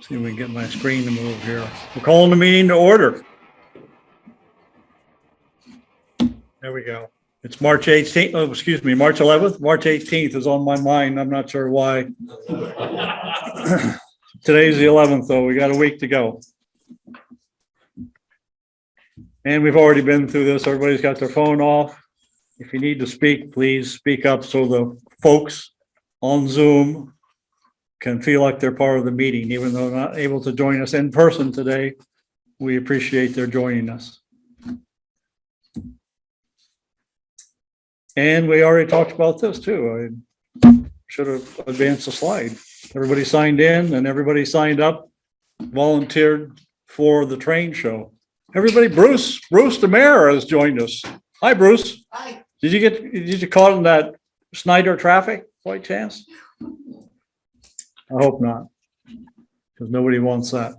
See if we can get my screen to move here. We're calling the meeting to order. There we go. It's March 18th. Oh, excuse me, March 11th. March 18th is on my mind. I'm not sure why. Today's the 11th, though. We got a week to go. And we've already been through this. Everybody's got their phone off. If you need to speak, please speak up so the folks on Zoom can feel like they're part of the meeting, even though they're not able to join us in person today. We appreciate their joining us. And we already talked about this too. I should have advanced the slide. Everybody signed in and everybody signed up, volunteered for the train show. Everybody, Bruce DeMera has joined us. Hi, Bruce. Hi. Did you caught in that Snyder traffic by chance? I hope not, because nobody wants that.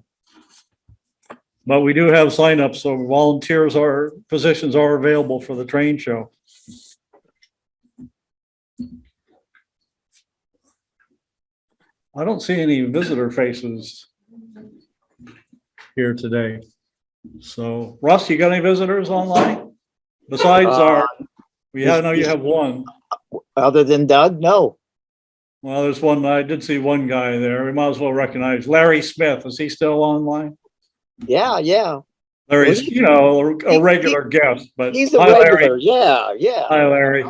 But we do have signups, so positions are available for the train show. I don't see any visitor faces here today. So Russ, you got any visitors online? Besides I know you have one. Other than Doug, no. Well, there's one. I did see one guy there. We might as well recognize Larry Smith. Is he still online? Yeah. Larry's, a regular guest, but He's a hi, regular. Larry. Yeah. Hi, Larry.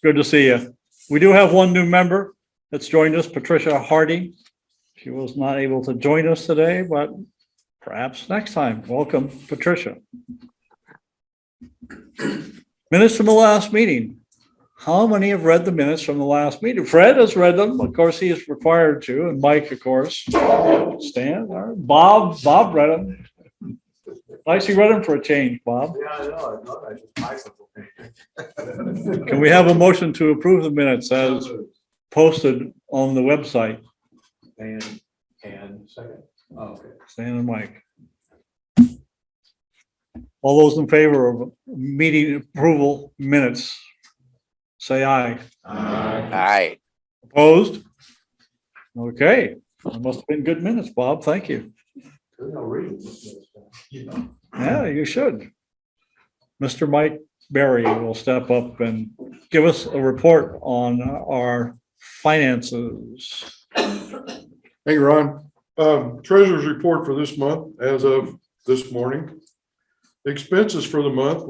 Good to see you. We do have one new member that's joined us, Patricia Hardy. She was not able to join us today, but perhaps next time. Welcome, Patricia. Minutes from the last meeting. How many have read the minutes from the last meeting? Fred has read them. Of course, he is required to, and Mike, of course. Stan, Bob read them. Nice, you read them for a change, Bob. Yeah, I know. I just buy something. Can we have a motion to approve the minutes as posted on the website? And second. Oh, okay. Stan and Mike. All those in favor of meeting approval minutes, say aye. Aye. Opposed? Okay, that must have been good minutes, Bob. Thank you. There's no reason. Yeah, you should. Mr. Mike Berry will step up and give us a report on our finances. Hey, Ron. Treasurer's report for this month, as of this morning. Expenses for the month.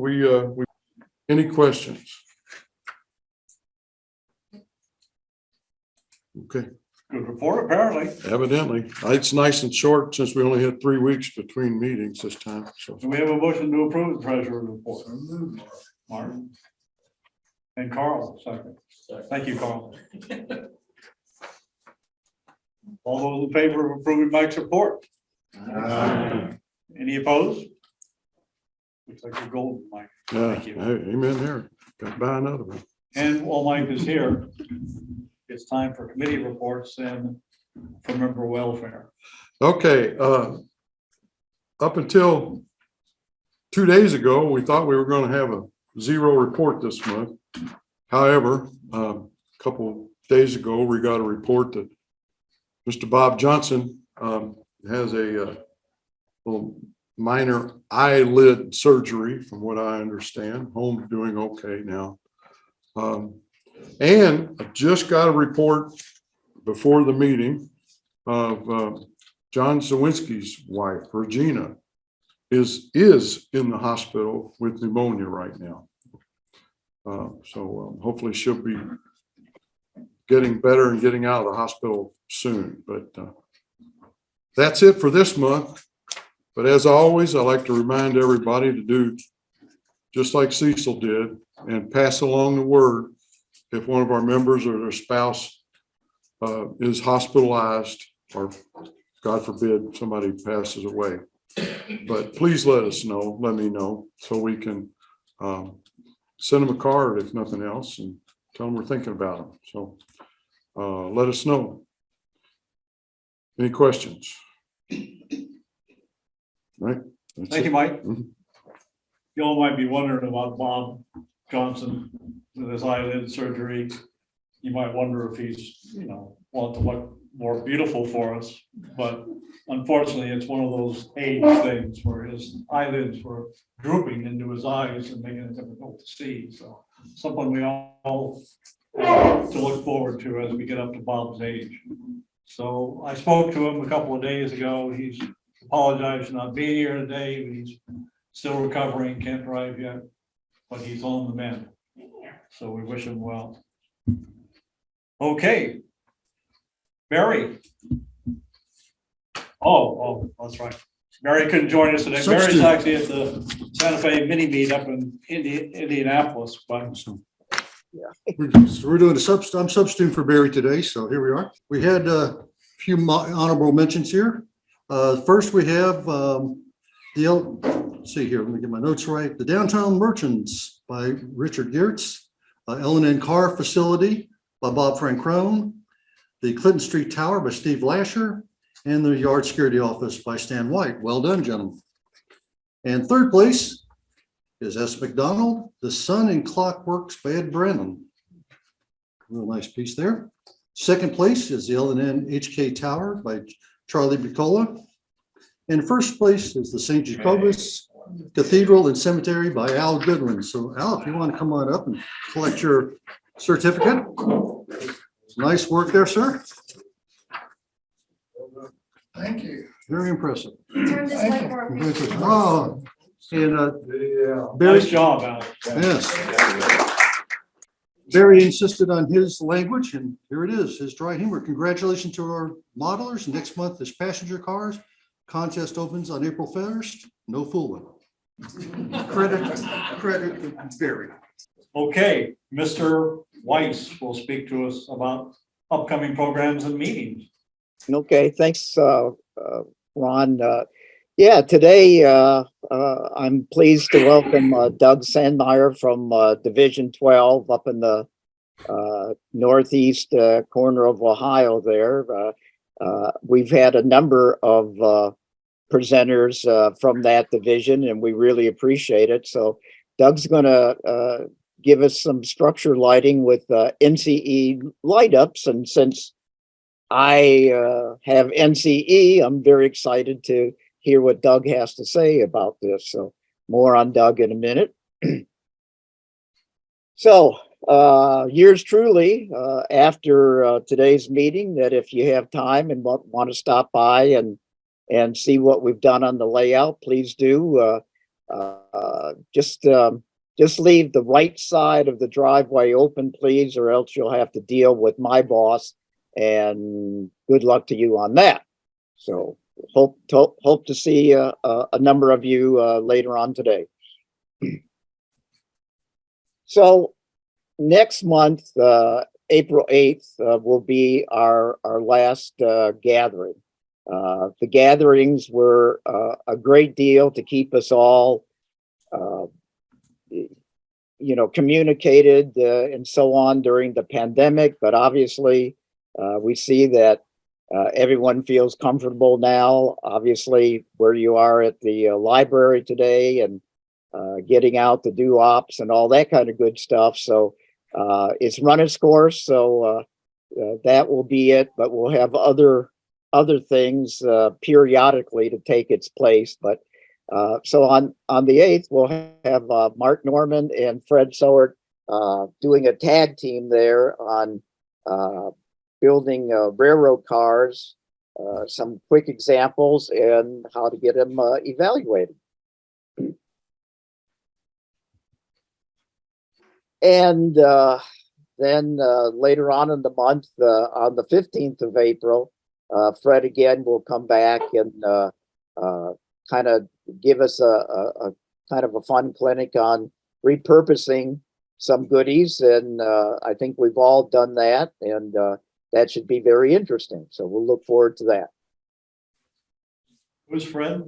Any questions? Okay, Good report, apparently. evidently. It's nice and short since we only had 3 weeks between meetings this time, so. Do we have a motion to approve the treasurer's report? Martin. And Carl, second. Thank you, Carl. All those in favor of approving Mike's report? Any opposed? Looks like you're golden, Mike. Thank you. Hey, amen there. Got to buy another one. And while Mike is here, it's time for committee reports and for member welfare. Okay, up until 2 days ago, we thought we were going to have a zero report this month. However, a couple days ago, we got a report that Mr. Bob Johnson has a little minor eyelid surgery, from what I understand. Home doing okay now. And I just got a report before the meeting of John Zawinski's wife, Regina, is in the hospital with pneumonia right now. So hopefully she'll be getting better and getting out of the hospital soon. But that's it for this month. But as always, I like to remind everybody to do just like Cecil did and pass along the word if one of our members or their spouse is hospitalized, or God forbid somebody passes away. But please let me know, so we can send them a card if nothing else, and tell them we're thinking about them. So let us know. Any questions? Right. Thank you, Mike. You all might be wondering about Bob Johnson with his eyelid surgery. You might wonder if he's, want to more beautiful for us, but unfortunately, it's one of those age things where his eyelids were drooping into his eyes and making it difficult to see, so something we all to look forward to as we get up to Bob's age. So I spoke to him a couple of days ago. He's apologized for not being here today. He's still recovering, can't drive yet, but he's on the mend. So we wish him well. Okay. Barry. Oh, that's right. Barry couldn't join us today. Barry's actually at the Santa Fe mini meet up in Indianapolis, but We're doing I'm substituting for Barry today, so here we are. We had a few honorable mentions here. First, we have let's see here, let me get my notes right. The Downtown Merchants by Richard Geertz, L&N Car Facility by Bob Francrone, the Clinton Street Tower by Steve Lasher, and the Yard Security Office by Stan White. Well done, gentlemen. And third place is S. McDonald, The Sun and Clockworks by Ed Brennan. Real nice piece there. Second place is the L&N HK Tower by Charlie Bicola. And first place is the St. Jacobus Cathedral and Cemetery by Al Goodwin. So Al, if you want to come on up and collect your certificate. Nice work there, sir. Thank you. Very impressive. Turn this way for me. Oh, and Yeah. Barry, nice job, Al. yes. Barry insisted on his language, and here it is, his dry humor. Congratulations to our modelers. Next month is passenger cars. Contest opens on April 1st. No fooling. Credit Barry. Okay, Mr. Weiss will speak to us about upcoming programs and meetings. Okay, thanks, Ron. Yeah, today I'm pleased to welcome Doug Sandmeyer from Division 12 up in the northeast corner of Ohio there. We've had a number of presenters from that division, and we really appreciate it. So Doug's going to give us some structure lighting with NCE light ups. And since I have NCE, I'm very excited to hear what Doug has to say about this. So more on Doug in a minute. So yours truly, after today's meeting, that if you have time and want to stop by and see what we've done on the layout, please do. Just leave the right side of the driveway open, please, or else you'll have to deal with my boss, and good luck to you on that. So hope to see a number of you later on today. So next month, April 8th, will be our last gathering. The gatherings were a great deal to keep us all communicated and so on during the pandemic, but obviously we see that everyone feels comfortable now, obviously where you are at the library today and getting out to do ops and all that kind of good stuff. So it's run its course. So that will be it, but we'll have other things periodically to take its place. But so on the 8th, we'll have Mark Norman and Fred Sowert doing a tag team there on building railroad cars, some quick examples and how to get them evaluated. And then later on in the month, on the 15th of April, Fred again will come back and kind of give us a kind of a fun clinic on repurposing some goodies. And I think we've all done that, and that should be very interesting. So we'll look forward to that. Who's Fred?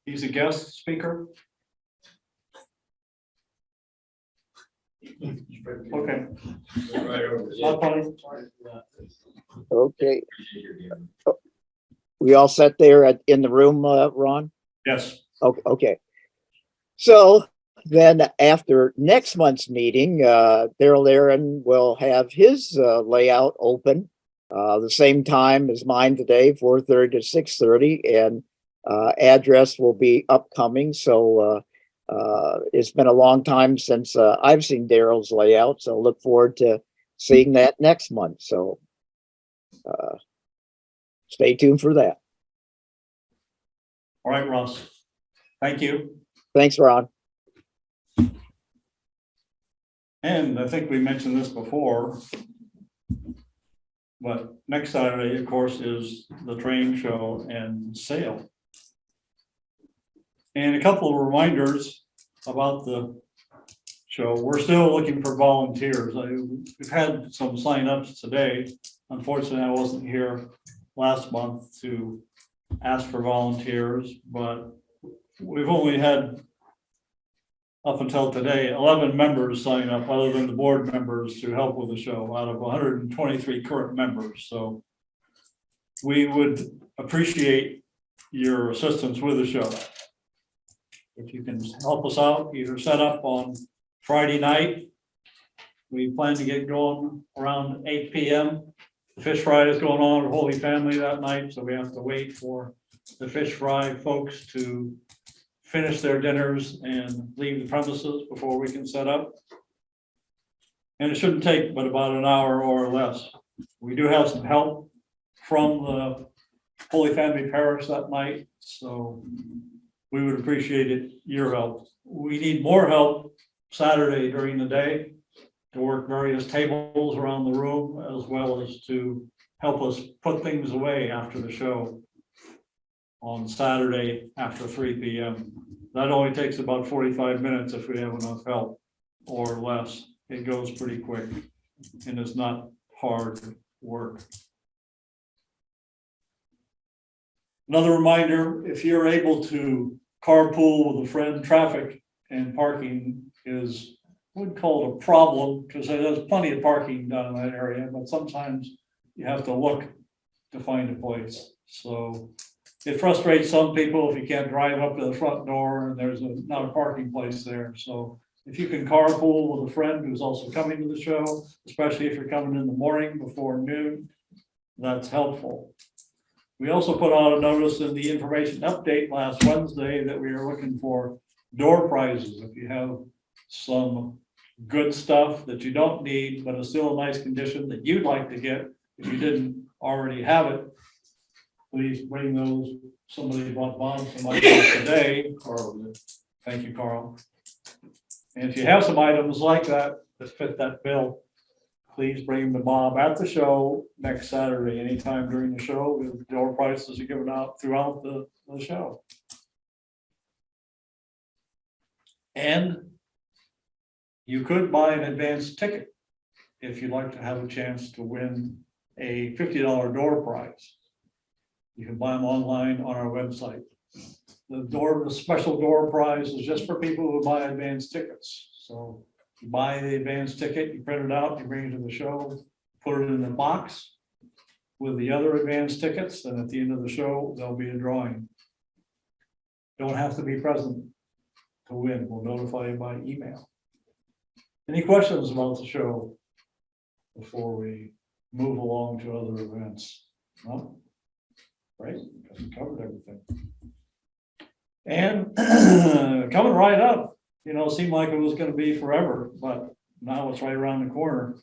He's a guest speaker. Okay. Not funny. Okay. We all set there in the room, Ron? Yes. Okay. So then after next month's meeting, Daryl Aaron will have his layout open The same time as mine today, 4:30 to 6:30, and address will be upcoming. So it's been a long time since I've seen Daryl's layout, so look forward to seeing that next month. So stay tuned for that. All right, Russ. Thank you. Thanks, Ron. And I think we mentioned this before, but next Saturday, of course, is the train show and sale. And a couple of reminders about the show. We're still looking for volunteers. We've had some signups today. Unfortunately, I wasn't here last month to ask for volunteers, but we've only had, up until today, 11 members sign up, other than the board members, to help with the show out of 123 current members. So we would appreciate your assistance with the show. If you can help us out, either set up on Friday night. We plan to get going around 8 p.m. Fish fry is going on at Holy Family that night, so we have to wait for the fish fry folks to finish their dinners and leave the premises before we can set up. And it shouldn't take but about an hour or less. We do have some help from the Holy Family Parish that night, so we would appreciate your help. We need more help Saturday during the day to work various tables around the room, as well as to help us put things away after the show on Saturday after 3 p.m. That only takes about 45 minutes if we have enough help, or less. It goes pretty quick and it's not hard work. Another reminder, if you're able to carpool with a friend, traffic and parking is, I wouldn't call it a problem, because there's plenty of parking down in that area, but sometimes you have to look to find a place. So it frustrates some people if you can't drive up to the front door and there's not a parking place there. So if you can carpool with a friend who's also coming to the show, especially if you're coming in the morning before noon, that's helpful. We also put out a notice in the information update last Wednesday that we are looking for door prizes. If you have some good stuff that you don't need, but is still a nice condition that you'd like to get, if you didn't already have it, please bring those. Somebody bought bombs, somebody bought today. Carl did. Thank you, Carl. And if you have some items like that that fit that bill, please bring them to Bob at the show next Saturday, anytime during the show. With door prices are given out throughout the show. And you could buy an advance ticket if you'd like to have a chance to win a $50 door prize. You can buy them online on our website. The special door prize is just for people who buy advance tickets. So you buy the advance ticket, you print it out, you bring it to the show, put it in a box with the other advance tickets, and at the end of the show, there'll be a drawing. Don't have to be present to win. We'll notify you by email. Any questions about the show before we move along to other events? No? Right? Because we covered everything. And coming right up, seemed like it was going to be forever, but now it's right around the corner.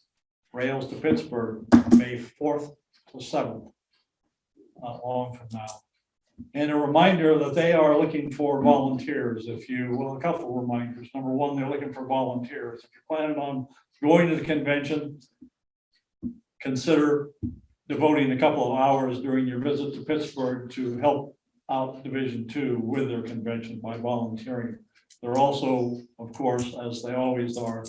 Rails to Pittsburgh, May 4th to 7th, not long from now. And a reminder that they are looking for volunteers. A couple of reminders. Number one, they're looking for volunteers. If you're planning on going to the convention, consider devoting a couple of hours during your visit to Pittsburgh to help out Division 2 with their convention by volunteering. They're also, of course, as they always are,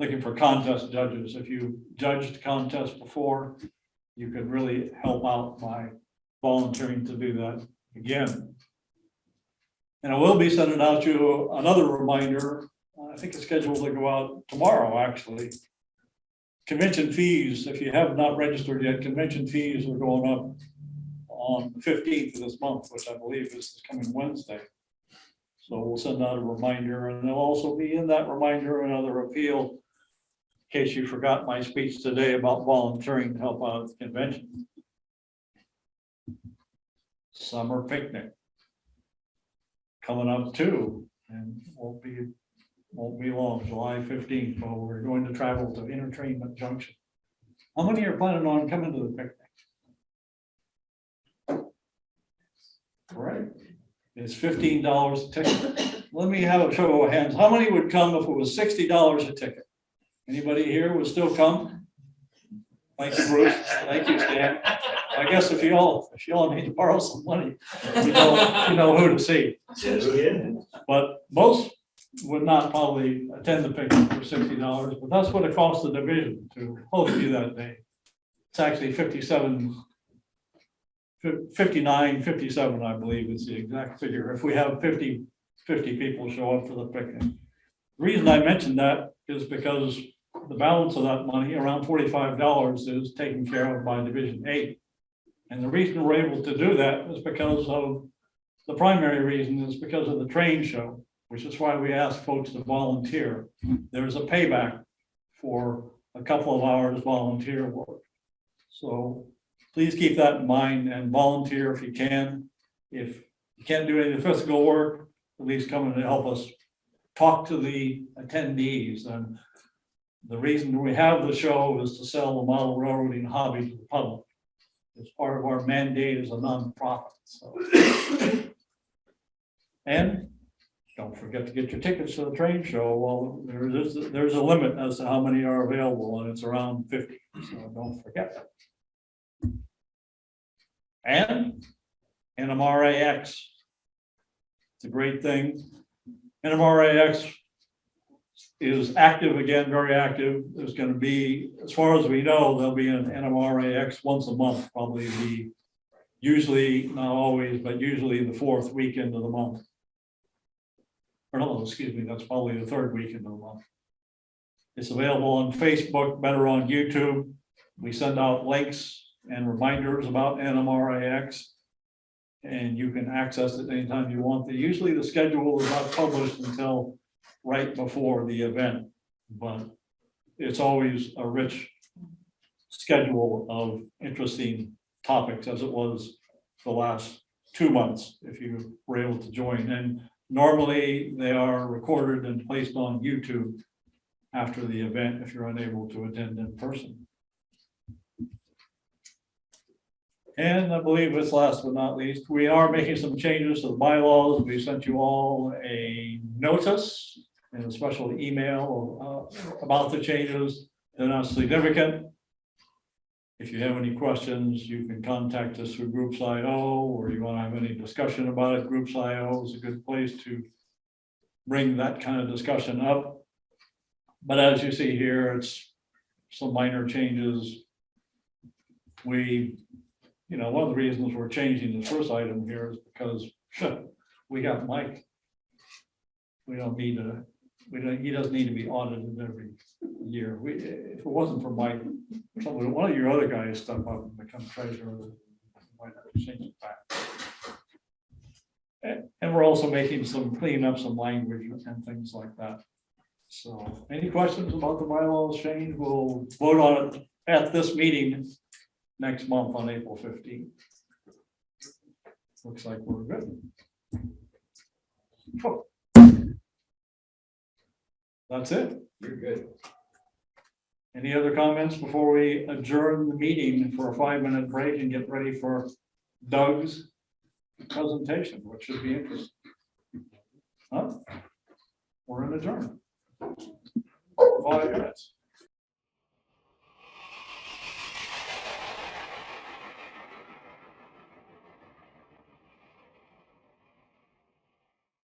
looking for contest judges. If you judged contests before, you could really help out by volunteering to do that again. And I will be sending out you another reminder. I think it's scheduled to go out tomorrow, actually. Convention fees, if you have not registered yet, convention fees are going up on the 15th of this month, which I believe is coming Wednesday. So we'll send out a reminder, and there'll also be in that reminder another appeal case you forgot my speech today about volunteering to help out at the convention. Summer picnic coming up too, and won't be long, July 15th. Well, we're going to travel to Entertainment Junction. How many are planning on coming to the picnic? Right, it's $15 a ticket. Let me have a show of hands. How many would come if it was $60 a ticket? Anybody here would still come? Thank you, Bruce. Thank you, Stan. I guess if you all need to borrow some money, you know who to see. But most would not probably attend the picnic for $60, but that's what it costs the division to host you that day. It's actually 59, 57, I believe is the exact figure. If we have 50 people show up for the picnic. The reason I mentioned that is because the balance of that money, around $45, is taken care of by Division 8. And the reason we're able to do that is because of, the primary reason is because of the train show, which is why we ask folks to volunteer. There's a payback for a couple of hours volunteer work. So please keep that in mind and volunteer if you can. If you can't do any of the physical work, at least come in and help us talk to the attendees. And the reason we have the show is to sell the model railroading hobby to the public. It's part of our mandate as a nonprofit. So. And don't forget to get your tickets to the train show. Well, there's a limit as to how many are available, and it's around 50. So don't forget that. And NMRAX. It's a great thing. NMRAX is active again, very active. There's going to be, as far as we know, there'll be an NMRAX once a month, probably usually, not always, but usually the 4th weekend of the month. Or no, excuse me, that's probably the 3rd weekend of the month. It's available on Facebook, better on YouTube. We send out links and reminders about NMRAX, and you can access it anytime you want. Usually the schedule is not published until right before the event, but it's always a rich schedule of interesting topics, as it was the last 2 months, if you were able to join. And normally they are recorded and placed on YouTube after the event if you're unable to attend in person. And I believe it's last but not least, we are making some changes to the bylaws. We sent you all a notice and a special email about the changes. They're not significant. If you have any questions, you can contact us through Groups.io, or you want to have any discussion about it. Groups.io is a good place to bring that kind of discussion up. But as you see here, it's some minor changes. One of the reasons we're changing the first item here is because we got Mike. He doesn't need to be audited every year. If it wasn't for Mike, one of your other guys step up and become treasurer, might have to change it back. And we're also cleaning up some language and things like that. So any questions about the bylaws change? We'll vote on it at this meeting next month on April 15th. Looks like we're good. Oh. That's it. You're good. Any other comments before we adjourn the meeting for a 5-minute break and get ready for Doug's presentation, which should be interesting? Huh? We're in adjournment. 5 minutes.